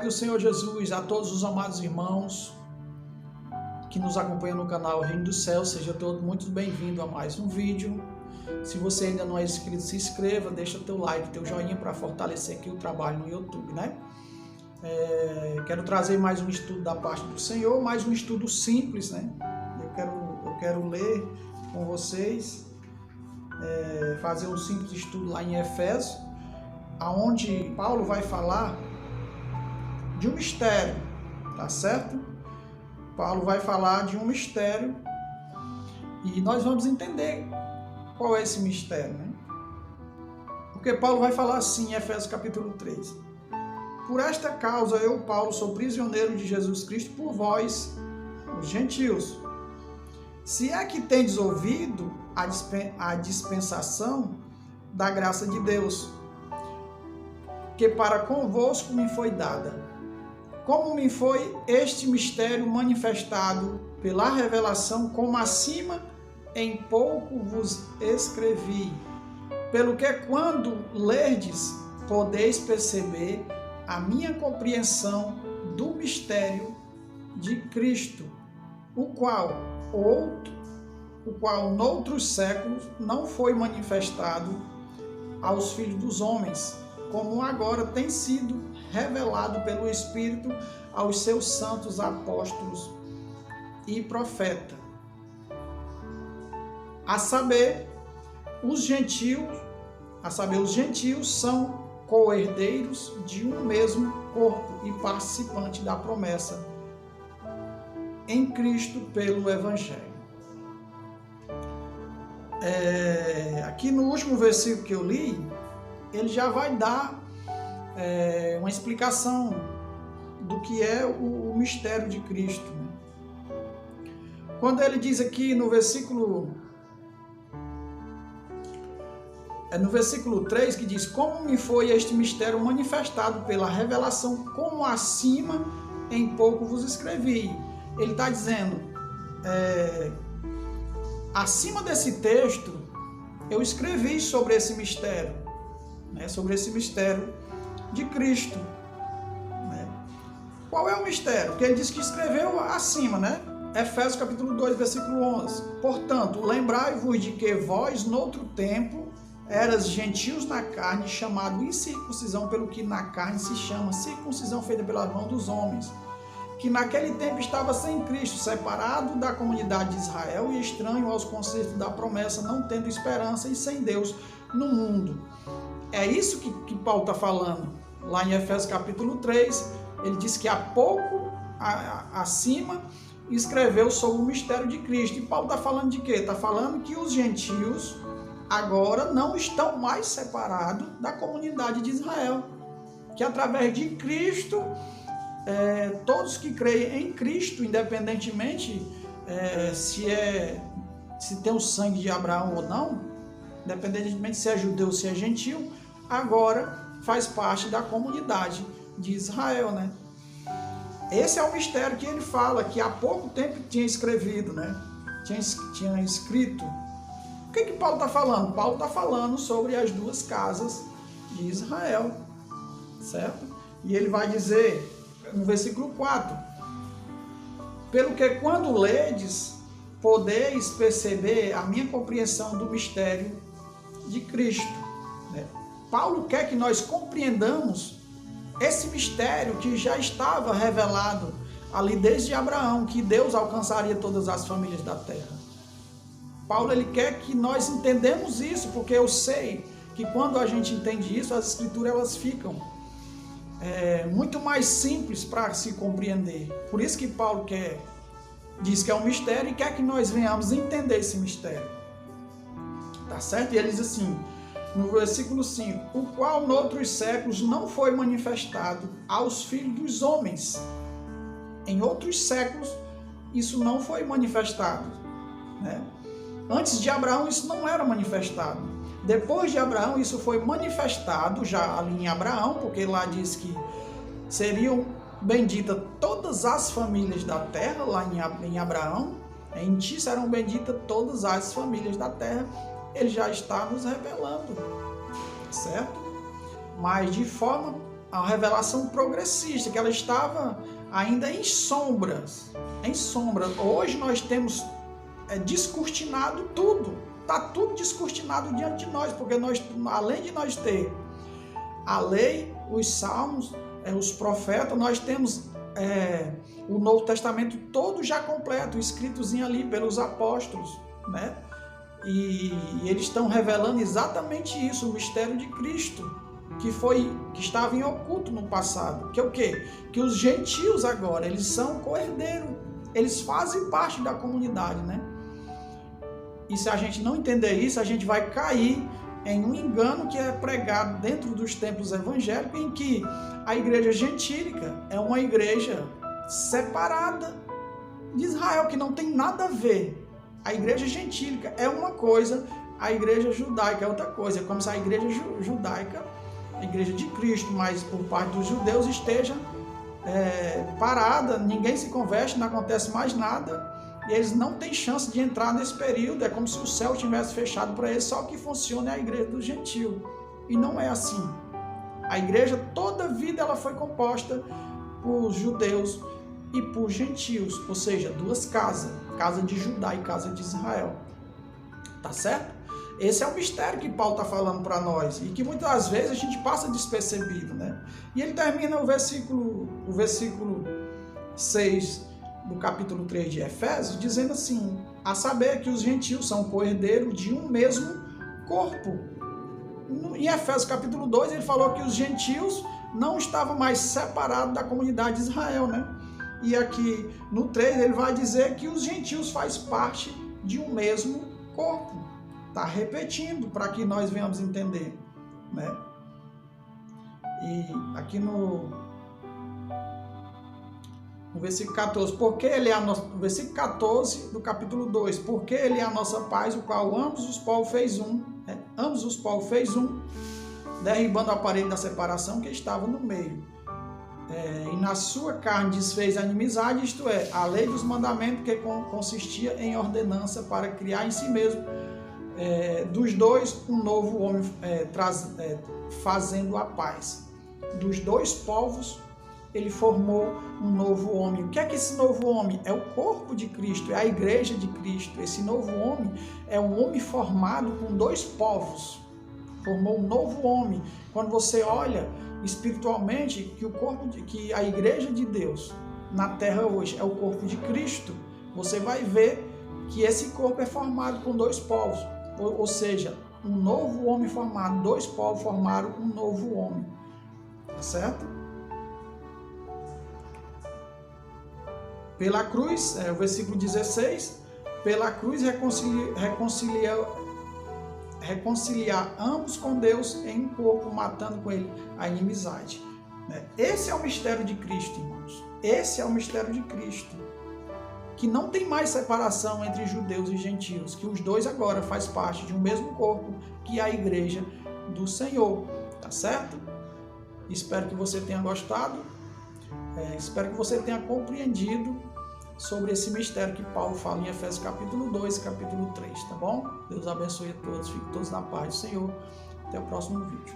paz do Senhor Jesus a todos os amados irmãos que nos acompanham no canal Reino do Céu, seja todo muito bem-vindo a mais um vídeo. Se você ainda não é inscrito, se inscreva, deixa teu like, teu joinha para fortalecer aqui o trabalho no YouTube, né? Quero trazer mais um estudo da parte do Senhor, mais um estudo simples, né? Eu quero ler com vocês, fazer um simples estudo lá em Efésios, aonde Paulo vai falar de um mistério, tá certo? Paulo vai falar de um mistério e nós vamos entender qual é esse mistério, né? Porque Paulo vai falar assim em Efésios capítulo 3. Por esta causa eu, Paulo, sou prisioneiro de Jesus Cristo por vós, os gentios. Se é que tendes ouvido a dispensação da graça de Deus, que para convosco me foi dada, como me foi este mistério manifestado pela revelação, como acima em pouco vos escrevi, pelo que quando lerdes podeis perceber a minha compreensão do mistério de Cristo, o qual noutros séculos não foi manifestado aos filhos dos homens, como agora tem sido revelado pelo Espírito aos seus santos apóstolos e profetas. A saber, os gentios são co-herdeiros de um mesmo corpo e participantes da promessa em Cristo pelo Evangelho. Aqui no último versículo que eu li, ele já vai dar uma explicação do que é o mistério de Cristo. Quando ele diz aqui no versículo 3, que diz: como me foi este mistério manifestado pela revelação, como acima em pouco vos escrevi. Ele está dizendo, acima desse texto, eu escrevi sobre esse mistério, né, sobre esse mistério de Cristo. Né? Qual é o mistério? Porque ele diz que escreveu acima, né? Efésios capítulo 2, versículo 11. Portanto, lembrai-vos de que vós, noutro tempo, eras gentios na carne, chamado incircuncisão, pelo que na carne se chama circuncisão feita pelas mãos dos homens, que naquele tempo estava sem Cristo, separado da comunidade de Israel e estranho aos conceitos da promessa, não tendo esperança e sem Deus no mundo. É isso que Paulo está falando. Lá em Efésios capítulo 3, ele diz que há pouco acima escreveu sobre o mistério de Cristo. E Paulo está falando de quê? Está falando que os gentios agora não estão mais separados da comunidade de Israel. Que através de Cristo, todos que creem em Cristo, independentemente se tem o sangue de Abraão ou não, independentemente se é judeu ou se é gentil, agora faz parte da comunidade de Israel, né? Esse é o mistério que ele fala, que há pouco tempo tinha escrevido, né? Tinha escrito. O que Paulo está falando? Paulo está falando sobre as duas casas de Israel, certo? E ele vai dizer no versículo 4, pelo que quando ledes, podeis perceber a minha compreensão do mistério de Cristo. Né? Paulo quer que nós compreendamos esse mistério que já estava revelado ali desde Abraão, que Deus alcançaria todas as famílias da terra. Paulo ele quer que nós entendamos isso, porque eu sei que quando a gente entende isso, as escrituras elas ficam muito mais simples para se compreender. Por isso que Paulo diz que é um mistério e quer que nós venhamos entender esse mistério. Tá certo? E ele diz assim, no versículo 5, o qual noutros séculos não foi manifestado aos filhos dos homens. Em outros séculos isso não foi manifestado, né? Antes de Abraão isso não era manifestado. Depois de Abraão isso foi manifestado já ali em Abraão, porque lá diz que seriam benditas todas as famílias da terra, lá em Abraão. Em ti serão benditas todas as famílias da terra. Ele já está nos revelando, certo? Mas de forma a revelação progressista, que ela estava ainda em sombras. Em sombra. Hoje nós temos descortinado tudo. Está tudo descortinado diante de nós, porque nós, além de nós ter a lei, os salmos, os profetas, nós temos o Novo Testamento todo já completo, escritozinho ali pelos apóstolos, né? E eles estão revelando exatamente isso, o mistério de Cristo, que estava em oculto no passado. Que é o quê? Que os gentios agora, eles são co-herdeiros, eles fazem parte da comunidade, né? E se a gente não entender isso, a gente vai cair em um engano que é pregado dentro dos templos evangélicos, em que a igreja gentílica é uma igreja separada de Israel, que não tem nada a ver. A igreja gentílica é uma coisa, a igreja judaica é outra coisa. É como se a igreja judaica, a igreja de Cristo, mas por parte dos judeus, esteja parada, ninguém se converte, não acontece mais nada, e eles não têm chance de entrar nesse período. É como se o céu tivesse fechado para eles, só que funciona é a igreja do gentio. E não é assim. A igreja, toda a vida, ela foi composta por judeus e por gentios, ou seja, duas casas, casa de Judá e casa de Israel. Tá certo? Esse é o mistério que Paulo está falando para nós e que muitas vezes a gente passa despercebido, né? E ele termina o versículo 6 do capítulo 3 de Efésios, dizendo assim: a saber que os gentios são co-herdeiros de um mesmo corpo. Em Efésios capítulo 2 ele falou que os gentios não estavam mais separados da comunidade de Israel, né? E aqui no 3 ele vai dizer que os gentios fazem parte de um mesmo corpo. Está repetindo para que nós venhamos entender, né? E aqui no versículo 14, porque ele é a nossa, versículo 14 do capítulo 2, porque ele é a nossa paz, o qual ambos os povos fez um, derribando a parede da separação que estava no meio. E na sua carne desfez a inimizade, isto é, a lei dos mandamentos, que consistia em ordenança para criar em si mesmo dos dois um novo homem, fazendo a paz. Dos dois povos ele formou um novo homem. O que é que esse novo homem? É o corpo de Cristo, é a igreja de Cristo. Esse novo homem é um homem formado com dois povos. Formou um novo homem. Quando você olha espiritualmente que a igreja de Deus na terra hoje é o corpo de Cristo, você vai ver que esse corpo é formado com dois povos. Ou seja, um novo homem formado, dois povos formaram um novo homem. Tá certo? Pela cruz, o versículo 16, pela cruz reconciliar ambos com Deus em um corpo, matando com ele a inimizade. Esse é o mistério de Cristo, irmãos. Esse é o mistério de Cristo. Que não tem mais separação entre judeus e gentios, que os dois agora fazem parte de um mesmo corpo, que é a igreja do Senhor. Tá certo? Espero que você tenha gostado. Espero que você tenha compreendido sobre esse mistério que Paulo fala em Efésios capítulo 2 e capítulo 3, tá bom? Deus abençoe a todos, fiquem todos na paz do Senhor. Até o próximo vídeo.